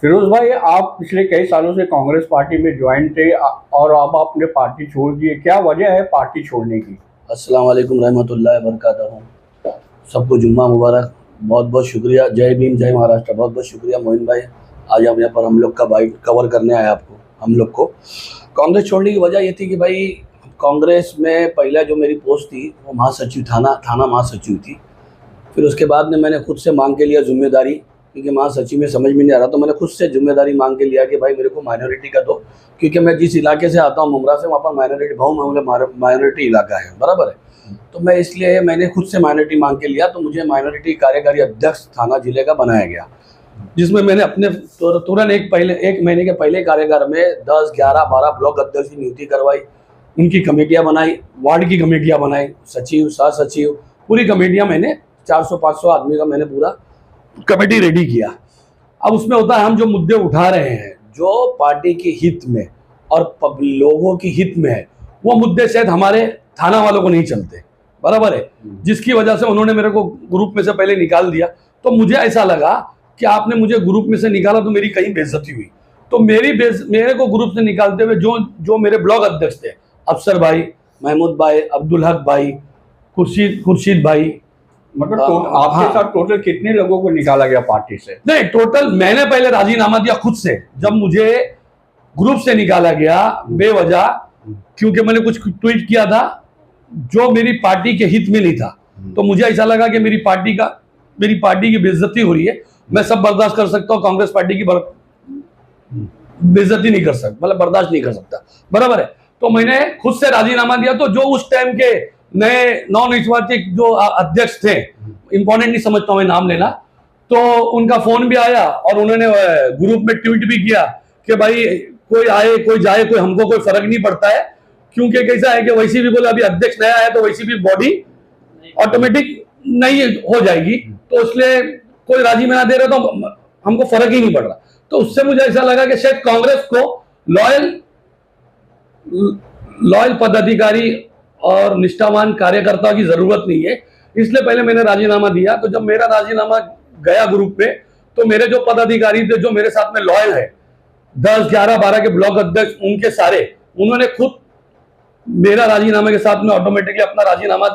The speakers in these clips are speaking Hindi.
फिरोज भाई, आप पिछले कई सालों से कांग्रेस पार्टी में ज्वाइन थे और अब आपने पार्टी छोड़ दी है। क्या वजह है पार्टी छोड़ने की? अस्सलाम वालेकुम रहमतुल्लाहि व बरकातहू। सबको जुम्मा मुबारक। बहुत बहुत शुक्रिया। जय भीम जय महाराष्ट्र। बहुत बहुत शुक्रिया मोइन भाई। आज हम यहाँ पर हम लोग का बाइक कवर करने आए आपको। हम लोग को कांग्रेस छोड़ने की वजह ये थी कि भाई कांग्रेस में पहला जो मेरी पोस्ट थी वो महासचिव थाना महासचिव थी। फिर उसके बाद में मैंने खुद से मांग के लिया जिम्मेदारी, क्योंकि महासचिव में समझ में नहीं आ रहा, तो मैंने खुद से जिम्मेदारी मांग के लिया कि भाई मेरे को माइनॉरिटी का दो, क्योंकि मैं जिस इलाके से आता हूँ मुमरा से, वहाँ पर माइनॉरिटी माइनॉरिटी इलाका है, बराबर है। तो मैं इसलिए मैंने खुद से माइनॉरिटी मांग के लिया, तो मुझे माइनॉरिटी कार्यकारी अध्यक्ष थाना जिले का बनाया गया, जिसमें मैंने अपने तुरंत एक महीने के पहले कार्यकाल में 10, 11, 12 ब्लॉक अध्यक्ष की नियुक्ति करवाई। उनकी कमेटियां बनाई, वार्ड की कमेटियां बनाई, सचिव, सह सचिव, पूरी कमेटियां मैंने 400-500 आदमी का मैंने पूरा कमेटी रेडी किया। अब उसमें होता है हम जो मुद्दे उठा रहे हैं जो पार्टी के हित में और लोगों की हित में है, वो मुद्दे शायद हमारे थाना वालों को नहीं चलते, बराबर है। जिसकी वजह से उन्होंने मेरे को ग्रुप में से पहले निकाल दिया। तो मुझे ऐसा लगा कि आपने मुझे ग्रुप में से निकाला तो मेरी कहीं बेइज्जती हुई। तो मेरे को ग्रुप से निकालते हुए जो मेरे ब्लॉक अध्यक्ष थे, अफसर भाई, महमूद भाई, अब्दुल हक भाई, खुर्शीद भाई, मतलब आपके हाँ। साथ टोटल कितने लोगों को निकाला गया पार्टी से? नहीं, टोटल मैंने पहले राजीनामा दिया खुद से, जब मुझे ग्रुप से निकाला गया बेवजह, क्योंकि मैंने कुछ ट्वीट किया था जो मेरी पार्टी के हित में नहीं था। तो मुझे ऐसा लगा कि मेरी पार्टी की बेइज्जती हो रही है। मैं सब बर्दाश्त कर सकता हूँ, कांग्रेस पार्टी की बेइज्जती नहीं कर सकता, मतलब बर्दाश्त नहीं कर सकता, बराबर है। तो मैंने खुद से राजीनामा दिया। तो जो उस टाइम के नए नवनिर्वाचित जो अध्यक्ष थे, इंपॉर्टेंट नहीं समझता मैं नाम लेना, तो उनका फोन भी आया और उन्होंने ग्रुप में ट्वीट भी किया कि भाई कोई आए कोई जाए, कोई हमको कोई फर्क नहीं पड़ता है, क्योंकि कैसा है कि वैसे भी बोले अभी अध्यक्ष नया है तो वैसे भी बॉडी ऑटोमेटिक नहीं हो जाएगी, तो इसलिए कोई राजीनामा दे रहा तो हमको फर्क ही नहीं पड़ रहा। तो उससे मुझे ऐसा लगा कि शायद कांग्रेस को लॉयल पदाधिकारी और निष्ठावान कार्यकर्ता की जरूरत नहीं है, इसलिए पहले मैंने राजीनामा दिया। तो जब मेरा राजीनामा गया ग्रुप में, तो मेरे जो पदाधिकारी थे जो मेरे साथ में लॉयल है, 10, 11, 12 के ब्लॉक अध्यक्ष, उनके सारे उन्होंने खुद मेरा राजीनामे के साथ में ऑटोमेटिकली अपना राजीनामा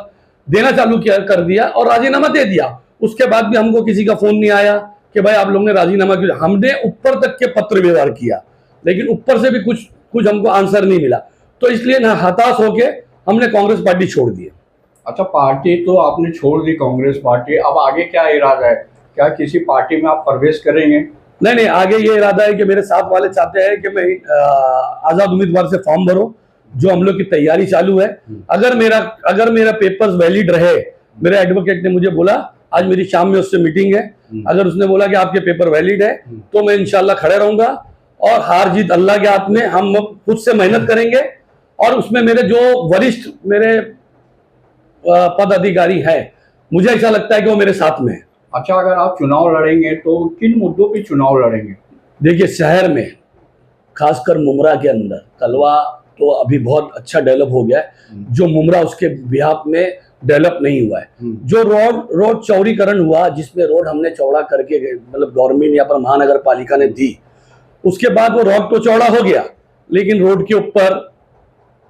देना चालू कर दिया और राजीनामा दे दिया। उसके बाद भी हमको किसी का फोन नहीं आया कि भाई आप लोगों ने राजीनामा क्यों। हमने ऊपर तक के पत्र व्यवहार किया, लेकिन ऊपर से भी कुछ हमको आंसर नहीं मिला। तो इसलिए ना हताश होके हमने कांग्रेस पार्टी छोड़ दी। अच्छा, पार्टी तो आपने छोड़ दी कांग्रेस पार्टी, अब आगे क्या इरादा है? क्या किसी पार्टी में आप प्रवेश करेंगे? नहीं, आगे ये इरादा है कि मेरे साथ वाले चाहते हैं कि मैं आजाद उम्मीदवार से फॉर्म भरूं, जो हम लोग की तैयारी चालू है। अगर मेरा पेपर्स वैलिड रहे, मेरे एडवोकेट ने मुझे बोला, आज मेरी शाम में उससे मीटिंग है, अगर उसने बोला कि आपके पेपर वैलिड है तो मैं इंशाल्लाह खड़े रहूंगा, और हार जीत अल्लाह के हाथ में, हम खुद से मेहनत करेंगे। और उसमें मेरे जो वरिष्ठ मेरे पद अधिकारी है, मुझे ऐसा लगता है कि वो मेरे साथ में है। अच्छा, अगर आप चुनाव लड़ेंगे तो किन मुद्दों पे चुनाव लड़ेंगे? देखिए, शहर में खासकर मुमरा के अंदर, कलवा तो अभी बहुत अच्छा डेवलप हो गया है, जो मुमरा उसके बिहाफ में डेवलप नहीं हुआ है। जो रोड चौड़ीकरण हुआ, जिसमें रोड हमने चौड़ा करके, मतलब गवर्नमेंट या पर महानगर पालिका ने दी, उसके बाद वो रोड तो चौड़ा हो गया, लेकिन रोड के ऊपर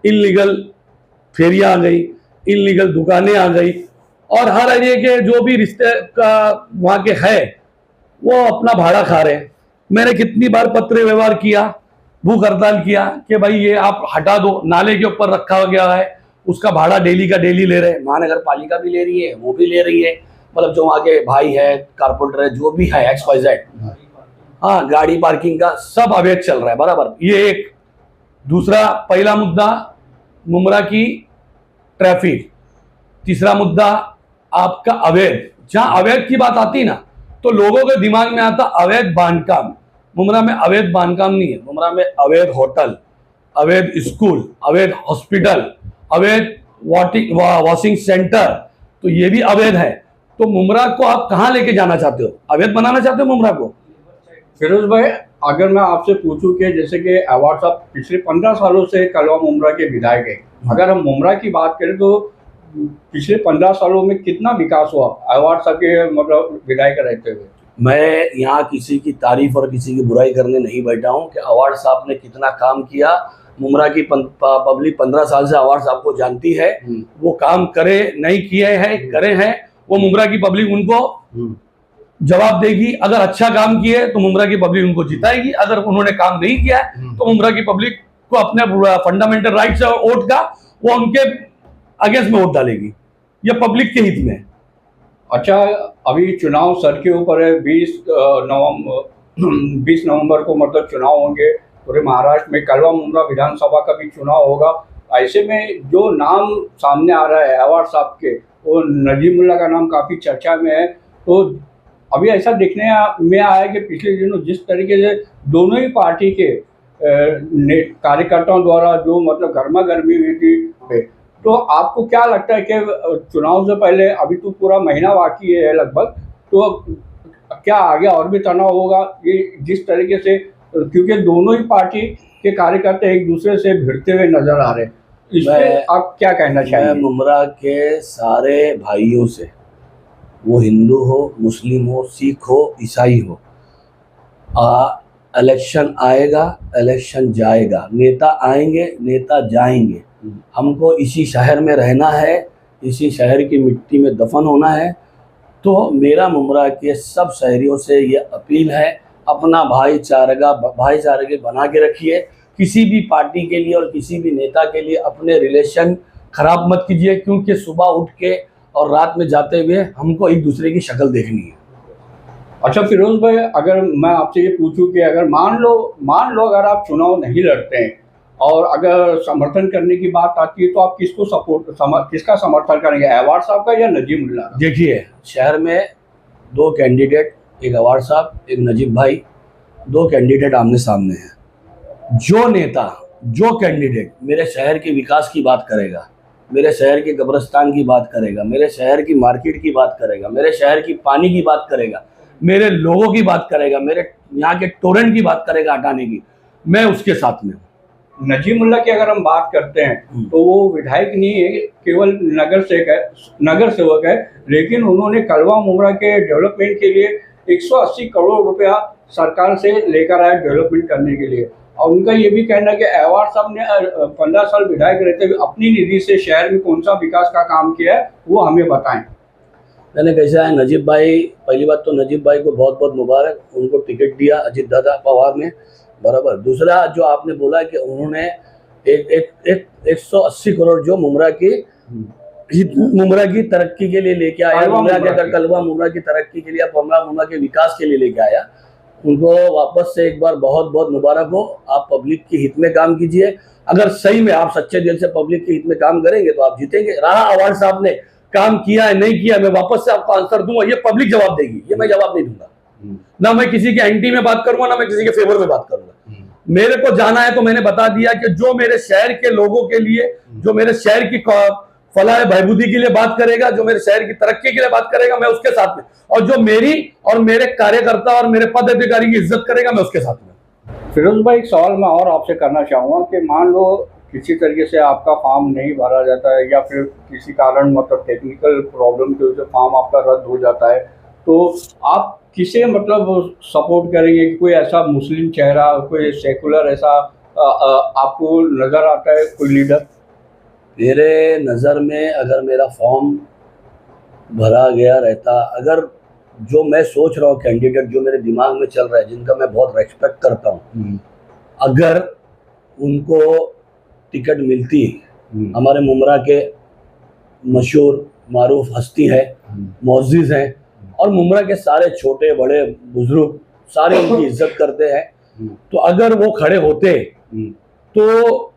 इनलीगल फेरियां आ गई, इनलीगल दुकानें आ गई, और हर एरिया के जो भी रिश्ते का वहां के है वो अपना भाड़ा खा रहे हैं। मैंने कितनी बार पत्र व्यवहार किया, भूख हड़ताल किया कि भाई ये आप हटा दो। नाले के ऊपर रखा गया है, उसका भाड़ा डेली का डेली ले रहे हैं, महानगर पालिका भी ले रही है, वो भी ले रही है, मतलब जो वहाँ के भाई है, कारपोरेटर है, जो भी है XYZ, हाँ, गाड़ी पार्किंग का सब अवैध चल रहा है, बराबर। ये एक। दूसरा, पहला मुद्दा मुमरा की ट्रैफिक। तीसरा मुद्दा आपका अवैध। जहां अवैध की बात आती ना, तो लोगों के दिमाग में आता अवैध बांधकाम। मुमरा में अवैध बांधकाम नहीं है, मुमरा में अवैध होटल, अवैध स्कूल, अवैध हॉस्पिटल, अवैध वॉशिंग सेंटर, तो ये भी अवैध है। तो मुमरा को आप कहां लेके जाना चाहते हो? अवैध बनाना चाहते हो मुमरा को? फिरोज भाई, अगर मैं आपसे पूछूं कि जैसे कि अवार्ड साहब पिछले 15 सालों से कलवा मुमरा के विधायक है, अगर हम मुमरा की बात करें तो पिछले 15 सालों में कितना विकास हुआ अवार्ड साहब के मतलब विधायक रहते हुए? मैं यहाँ किसी की तारीफ और किसी की बुराई करने नहीं बैठा हूँ कि अवार्ड साहब ने कितना काम किया। मुमरा की पब्लिक 15 साल से अवार्ड साहब को जानती है। वो काम करे नहीं किए हैं, करे हैं, वो मुमरा की पब्लिक उनको जवाब देगी। अगर अच्छा काम किए तो मुमरा की पब्लिक उनको जिताएगी, अगर उन्होंने काम नहीं किया तो मुमरा की पब्लिक को अपने फंडामेंटल राइट्स और वोट का वो उनके अगेंस्ट में वोट डालेगी। ये पब्लिक के हित में। अच्छा, अभी चुनाव सर के ऊपर है। 20 नवंबर को मतलब चुनाव होंगे पूरे महाराष्ट्र में। कलवा मुमरा विधानसभा का भी चुनाव होगा। ऐसे में जो नाम सामने आ रहा है अवार्ड साहब के, वो नजीमुल्लाह का नाम काफ़ी चर्चा में है। तो अभी ऐसा देखने में आया कि पिछले दिनों जिस तरीके से दोनों ही पार्टी के कार्यकर्ताओं द्वारा जो मतलब गर्मा गर्मी हुई थी, तो आपको क्या लगता है कि चुनाव से पहले, अभी तो पूरा महीना बाकी है लगभग, तो क्या आगे और भी तनाव होगा ये जिस तरीके से, क्योंकि दोनों ही पार्टी के कार्यकर्ता एक दूसरे से भिड़ते हुए नजर आ रहे हैं, इसमें आप क्या कहना चाहेंगे? मैं मुमरा के सारे भाइयों से, वो हिंदू हो, मुस्लिम हो, सिख हो, ईसाई हो, इलेक्शन आएगा, इलेक्शन जाएगा, नेता आएंगे, नेता जाएंगे। हमको इसी शहर में रहना है, इसी शहर की मिट्टी में दफन होना है। तो मेरा मुमरा के सब शहरियों से ये अपील है, अपना भाईचारे बना के रखिए। किसी भी पार्टी के लिए और किसी भी नेता के लिए अपने रिलेशन खराब मत कीजिए, क्योंकि सुबह उठ के और रात में जाते हुए हमको एक दूसरे की शक्ल देखनी है। अच्छा फिरोज भाई, अगर मैं आपसे ये पूछूं कि अगर मान लो अगर आप चुनाव नहीं लड़ते हैं और अगर समर्थन करने की बात आती है, तो आप किसका समर्थन करेंगे, अवार्ड साहब का या नजीमुल्लाह का? देखिए, शहर में दो कैंडिडेट, एक अवार्ड साहब, एक नजीब भाई, दो कैंडिडेट आमने सामने हैं। जो नेता, जो कैंडिडेट मेरे शहर के विकास की बात करेगा, मेरे शहर के कब्रिस्तान की बात करेगा, मेरे शहर की मार्केट की बात करेगा, मेरे शहर की पानी की बात करेगा, मेरे लोगों की बात करेगा, मेरे यहाँ के टोरेंट की बात करेगा हटाने की, मैं उसके साथ में हूँ। नजीमुल्लाह की अगर हम बात करते हैं तो वो विधायक नहीं है, केवल नगर सेवक है, लेकिन उन्होंने कलवा मुमरा के डेवलपमेंट के लिए 180 करोड़ रुपया सरकार से लेकर आए डेवलपमेंट करने के लिए। और उनका ये भी कहना है कि अवार्ड साहब ने 15 साल विधायक रहते हुए अपनी निधि से शहर में कौन सा विकास का काम किया है वो हमें बताएं। मैंने कैसा है, नजीब भाई, पहली बात तो नजीब भाई को बहुत बहुत मुबारक, उनको टिकट दिया अजीत दादा पवार ने, बराबर। दूसरा जो आपने बोला कि उन्होंने 180 करोड़ जो मुमरा की तरक्की के लिए लेके आया, कलवा मुमरा की तरक्की के लिए, मुमरा के विकास के लिए लेके आया, उनको वापस से एक बार बहुत बहुत मुबारक हो। आप पब्लिक के हित में काम कीजिए। अगर सही में आप सच्चे दिल से पब्लिक के हित में काम करेंगे तो आप जीतेंगे। रहा अवार्ड साहब ने काम किया है नहीं किया, मैं वापस से आपको आंसर दूंगा, ये पब्लिक जवाब देगी, ये मैं जवाब नहीं दूंगा। ना मैं किसी के एंटी में बात करूंगा, ना मैं किसी के फेवर में बात करूंगा। मेरे को जाना है तो मैंने बता दिया कि जो मेरे शहर के लोगों के लिए, जो मेरे शहर की फलाह बहबूदी के लिए बात करेगा, जो मेरे शहर की तरक्की के लिए बात करेगा, मैं उसके साथ में, और जो मेरी और मेरे कार्यकर्ता और मेरे पद अधिकारी की इज्जत करेगा, मैं उसके साथ में। फिरोज भाई, एक सवाल मैं और आपसे करना चाहूँगा कि मान लो किसी तरीके से आपका फॉर्म नहीं भरा जाता है, या फिर किसी कारण मतलब टेक्निकल प्रॉब्लम की वजह से फॉर्म आपका रद्द हो जाता है, तो आप किसे मतलब सपोर्ट करेंगे? कि कोई ऐसा मुस्लिम चेहरा, कोई सेकुलर ऐसा आपको नज़र आता है, कोई लीडर? मेरे नज़र में अगर मेरा फॉर्म भरा गया रहता, अगर जो मैं सोच रहा हूँ कैंडिडेट जो मेरे दिमाग में चल रहा है, जिनका मैं बहुत रेस्पेक्ट करता हूँ, अगर उनको टिकट मिलती, हमारे मुमरा के मशहूर मारूफ हस्ती है, मोअज़्ज़िज़ हैं, और मुमरा के सारे छोटे बड़े बुजुर्ग सारे उनकी इज्जत करते हैं, तो अगर वो खड़े होते तो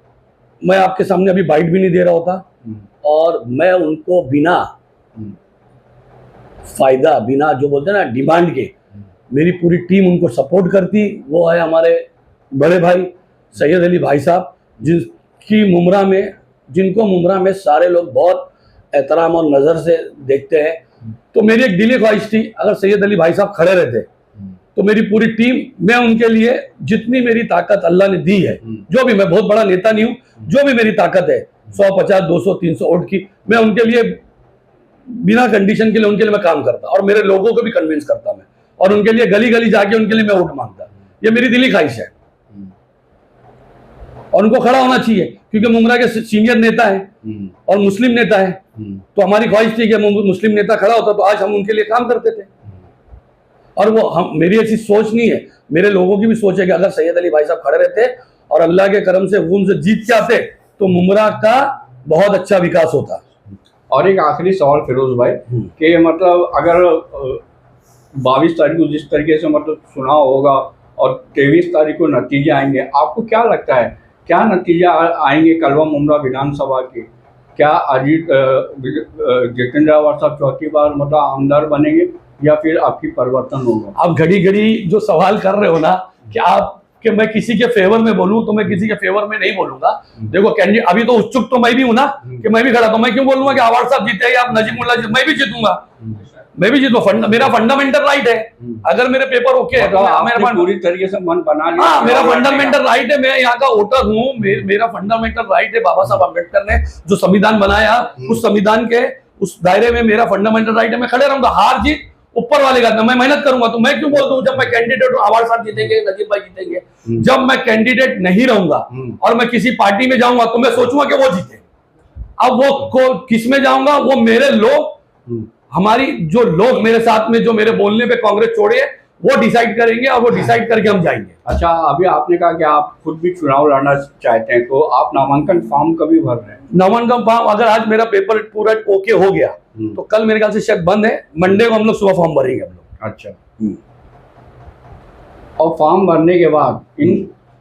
मैं आपके सामने अभी बाइट भी नहीं दे रहा होता, और मैं उनको बिना फायदा, बिना जो बोलते हैं ना डिमांड के, मेरी पूरी टीम उनको सपोर्ट करती। वो है हमारे बड़े भाई सैयद अली भाई साहब, जिनको मुमरा में सारे लोग बहुत एहतराम और नज़र से देखते हैं। तो मेरी एक दिली ख्वाहिश थी, अगर सैयद अली भाई साहब खड़े रहते तो मेरी पूरी टीम, मैं उनके लिए जितनी मेरी ताकत अल्लाह ने दी है, जो भी, मैं बहुत बड़ा नेता नहीं हूँ, जो भी मेरी ताकत है 150, 200, 300 वोट की, मैं उनके लिए बिना कंडीशन के लिए उनके लिए मैं काम करता, और मेरे लोगों को भी कन्विंस करता मैं। और उनके लिए गली गली जाके उनके लिए मैं वोट मांगता। ये मेरी दिली ख्वाहिश है और उनको खड़ा होना चाहिए क्योंकि मुमरा के सीनियर नेता है और मुस्लिम नेता है। तो हमारी ख्वाहिश थी कि मुस्लिम नेता खड़ा होता तो आज हम उनके लिए काम करते थे। और वो हम, मेरी ऐसी सोच नहीं है, मेरे लोगों की भी सोच है कि अगर सैयद अली भाई साहब खड़े रहते और अल्लाह के करम से वो उनसे जीत के आते तो मुमरा का बहुत अच्छा विकास होता। और एक आखिरी सवाल फिरोज भाई कि मतलब अगर 22 तारीख को जिस तरीके से मतलब चुनाव होगा और 23 तारीख को नतीजे आएंगे, आपको क्या लगता है क्या नतीजा आएंगे कलवा मुमरा विधानसभा के? क्या अजीत जितेंद्र अवार साहब चौथी बार मतलब आमदार बनेंगे या फिर आपकी परिवर्तन होगा? आप घड़ी घड़ी जो सवाल कर रहे हो ना कि आप कि मैं किसी के फेवर में बोलूं तो मैं किसी के फेवर में नहीं बोलूंगा। देखो कैंडिडेट अभी तो उत्सुक तो मैं भी हूं ना कि मैं भी खड़ा, तो मैं क्यों बोलूंगा कि अवार साहब जीते या नजीमुल्ला जीते? मैं भी जीतूंगा, मैं भी जीतूंगा। मेरा फंडामेंटल राइट है। अगर मेरे पेपर ओके है तो मेरा पूरी तरीके से मन बना लिया। हाँ, मेरा फंडामेंटल राइट है, मैं यहाँ का वोटर हूँ, मेरा फंडामेंटल राइट है। बाबा साहब अम्बेडकर ने जो संविधान बनाया उस संविधान के उस दायरे में मेरा फंडामेंटल राइट है, मैं खड़े रहूंगा। हार जीत ऊपर वाले का, मैं मेहनत करूंगा। तो मैं क्यों बोल दूं जब मैं कैंडिडेट हूं अवार साहब जीतेंगे, नजीब भाई जीतेंगे? जब मैं कैंडिडेट नहीं रहूंगा और मैं किसी पार्टी में जाऊंगा तो मैं सोचूंगा कि वो जीते। अब वो किस में जाऊंगा, वो मेरे लोग, हमारी जो लोग मेरे साथ में जो मेरे बोलने पे कांग्रेस छोड़े वो डिसाइड करेंगे और वो डिसाइड करके हम जाएंगे। अच्छा, अभी आपने कहा कि आप खुद भी चुनाव लड़ना चाहते हैं, तो आप नामांकन फॉर्म कभी भर रहे हैं? नामांकन फॉर्म अगर आज मेरा पेपर पूरा ओके हो गया तो कल मेरे ख्याल से शायद बंद है, मंडे को हम लोग सुबह फॉर्म भरेंगे हम लोग। अच्छा, और फॉर्म भरने के बाद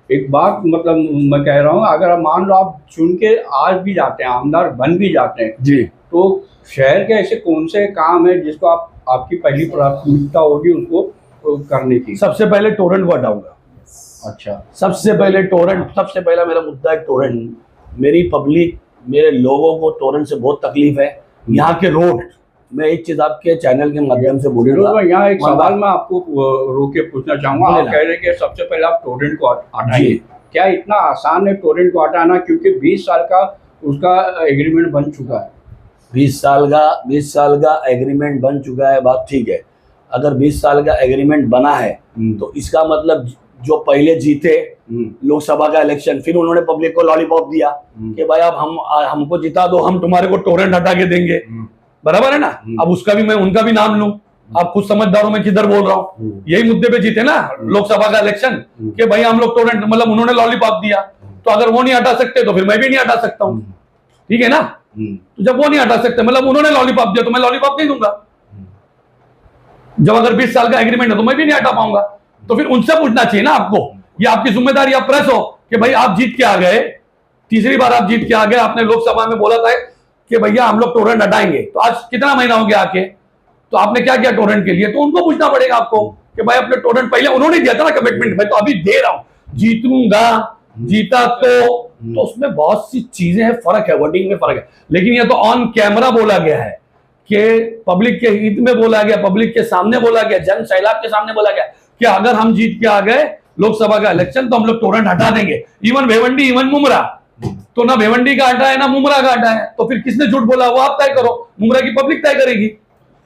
एक बात मतलब मैं कह रहा हूँ, अगर मान लो आप चुन के आज भी जाते हैं, आमदार बन भी जाते हैं जी, तो शहर के ऐसे कौन से काम है जिसको आपकी पहली प्राथमिकता होगी उसको करने की? सबसे पहले टोरेंट को हटाऊंगा। अच्छा, सबसे पहले टोरेंट, सबसे पहला मेरा मुद्दा है टोरेंट। मेरी पब्लिक, मेरे लोगों को टोरेंट से बहुत तकलीफ है। यहाँ के रोड, मैं एक चीज आपके चैनल के माध्यम से बोलूंगा। यहाँ एक सवाल मैं आपको रोक के पूछना चाहूंगा। आप कह रहे हैं कि सबसे पहले आप टोरेंट को हटाइए, क्या इतना आसान है टोरेंट को हटाना? क्योंकि 20 साल का उसका एग्रीमेंट बन चुका है। 20 साल का एग्रीमेंट बन चुका है, बात ठीक है। अगर 20 साल का एग्रीमेंट बना है तो इसका मतलब जो पहले जीते लोकसभा का इलेक्शन, फिर उन्होंने पब्लिक को लॉलीपॉप दिया कि भाई अब हमको जिता दो, हम तुम्हारे को टोरेंट हटा के देंगे, बराबर है ना? अब उसका भी मैं उनका भी नाम लूं, आप खुद समझदारों में किधर बोल रहा हूँ। यही मुद्दे पे जीते ना लोकसभा का इलेक्शन कि भाई हम लोग टोरेंट, मतलब उन्होंने लॉलीपॉप दिया, तो अगर वो नहीं हटा सकते तो फिर मैं भी नहीं हटा सकता हूँ, ठीक है ना? तो जब वो नहीं हटा सकते, मतलब उन्होंने लॉलीपॉप दिया तो मैं लॉलीपॉप नहीं दूंगा। जब अगर 20 साल का एग्रीमेंट है तो मैं भी नहीं हटा पाऊंगा। तो फिर उनसे पूछना चाहिए ना आपको, ये आपकी जिम्मेदारी, आप प्रेस हो कि भाई आप जीत के आ गए, तीसरी बार आप जीत के आ गए, आपने लोकसभा में बोला था कि भैया हम लोग टोरेंट हटाएंगे, तो आज कितना महीना हो गया आके, तो आपने क्या किया टोरेंट के लिए? तो उनको पूछना पड़ेगा आपको कि भाई अपने टोरेंट पहले उन्होंने दिया था ना कमिटमेंट, मैं तो अभी दे रहा हूं, जीतूंगा, जीता तो उसमें बहुत सी चीजें हैं, फर्क है, वर्डिंग में फर्क है। लेकिन ये तो ऑन कैमरा बोला गया है कि पब्लिक के हित में बोला गया, पब्लिक के सामने बोला गया, जन सैलाब के सामने बोला गया कि अगर हम जीत के आ गए लोकसभा का इलेक्शन तो हम लोग टोरेंट हटा देंगे, इवन भिवंडी, इवन मुमरा। तो ना भिवंडी का हटा है ना मुमरा का हटा है, तो फिर किसने झूठ बोला वो आप तय करो, मुमरा की पब्लिक तय करेगी।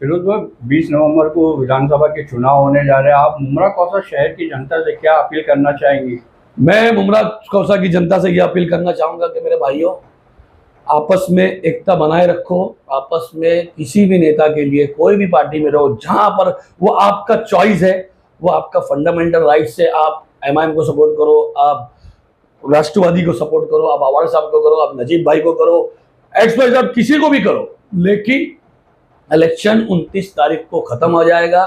फिरोज भाई, 20 नवंबर को विधानसभा के चुनाव होने जा रहे हैं, आप मुमरा कौसा शहर की जनता से क्या अपील करना चाहेंगे? मैं मुमरा कौसा की जनता से यह अपील करना चाहूंगा कि मेरे भाइयों, आपस में एकता बनाए रखो। आपस में किसी भी नेता के लिए कोई भी पार्टी में रहो, जहां पर वो आपका चॉइस है, वो आपका फंडामेंटल राइट है। आप एमआईएम को सपोर्ट करो, आप राष्ट्रवादी को सपोर्ट करो, आप अवार साहब को करो, आप नजीब भाई को करो, एक्सप्रेस आप किसी को भी करो, लेकिन इलेक्शन 29 तारीख को खत्म हो जाएगा,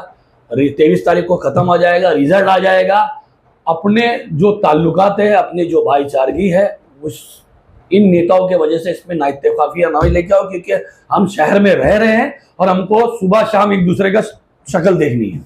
23 तारीख को खत्म हो जाएगा, रिजल्ट आ जाएगा। अपने जो ताल्लुकात है, अपने जो भाईचारगी है, उस इन नेताओं के वजह से इसमें नाइत्तेफाकियां ना लेके आओ, क्योंकि हम शहर में रह रहे हैं और हमको सुबह शाम एक दूसरे का शक्ल देखनी है।